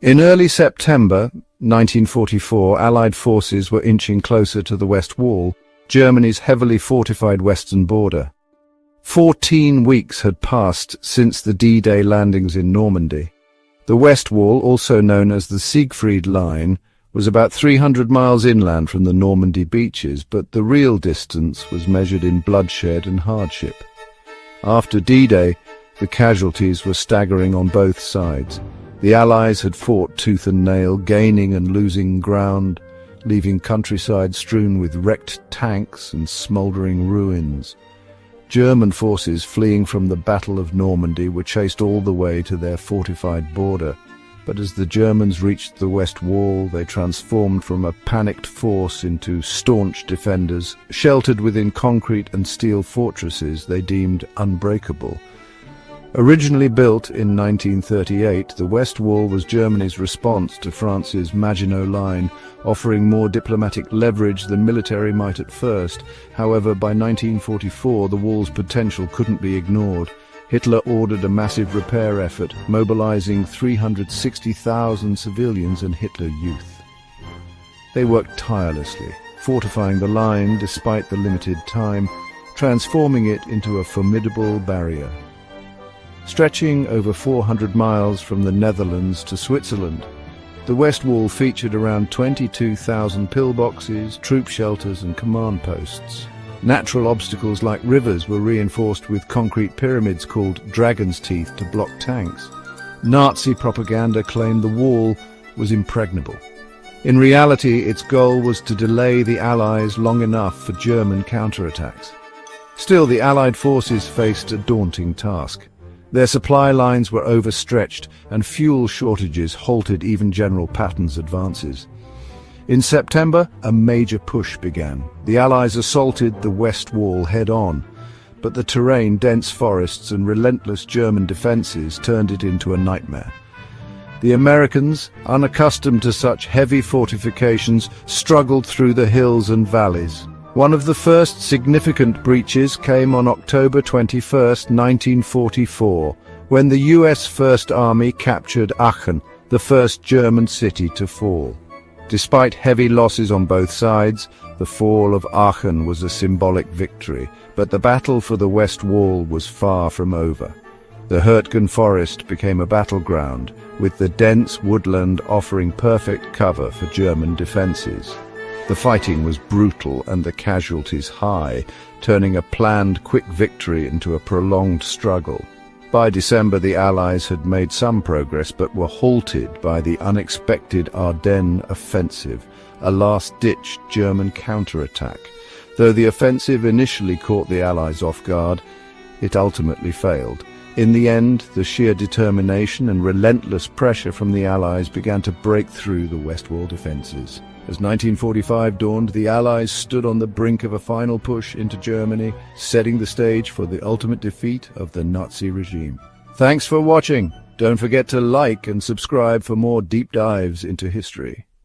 In early September 1944, Allied forces were inching closer to the West Wall, Germany's heavily fortified western border. 14 weeks had passed since the D-Day landings in Normandy. The West Wall, also known as the Siegfried Line, was about 300 miles inland from the Normandy beaches, but the real distance was measured in bloodshed and hardship. After D-Day, the casualties were staggering on both sides. The Allies had fought tooth and nail, gaining and losing ground, leaving countryside strewn with wrecked tanks and smouldering ruins. German forces fleeing from the Battle of Normandy were chased all the way to their fortified border, but as the Germans reached the West Wall, they transformed from a panicked force into staunch defenders, sheltered within concrete and steel fortresses they deemed unbreakable. Originally built in 1938, the West Wall was Germany's response to France's Maginot Line, offering more diplomatic leverage than military might at first. However, by 1944, the wall's potential couldn't be ignored. Hitler ordered a massive repair effort, mobilizing 360,000 civilians and Hitler Youth. They worked tirelessly, fortifying the line despite the limited time, transforming it into a formidable barrier. Stretching over 400 miles from the Netherlands to Switzerland, the West Wall featured around 22,000 pillboxes, troop shelters and command posts. Natural obstacles like rivers were reinforced with concrete pyramids called dragon's teeth to block tanks. Nazi propaganda claimed the wall was impregnable. In reality, its goal was to delay the Allies long enough for German counterattacks. Still, the Allied forces faced a daunting task. Their supply lines were overstretched, and fuel shortages halted even General Patton's advances. In September, a major push began. The Allies assaulted the West Wall head-on, but the terrain, dense forests and relentless German defences turned it into a nightmare. The Americans, unaccustomed to such heavy fortifications, struggled through the hills and valleys. One of the first significant breaches came on October 21, 1944, when the U.S. First Army captured Aachen, the first German city to fall. Despite heavy losses on both sides, the fall of Aachen was a symbolic victory, but the battle for the West Wall was far from over. The Hürtgen forest became a battleground, with the dense woodland offering perfect cover for German defences. The fighting was brutal and the casualties high, turning a planned quick victory into a prolonged struggle. By December, the Allies had made some progress but were halted by the unexpected Ardennes offensive, a last-ditch German counterattack. Though the offensive initially caught the Allies off guard, it ultimately failed. In the end, the sheer determination and relentless pressure from the Allies began to break through the West Wall defences. As 1945 dawned, the Allies stood on the brink of a final push into Germany, setting the stage for the ultimate defeat of the Nazi regime. Thanks for watching. Don't forget to like and subscribe for more deep dives into history.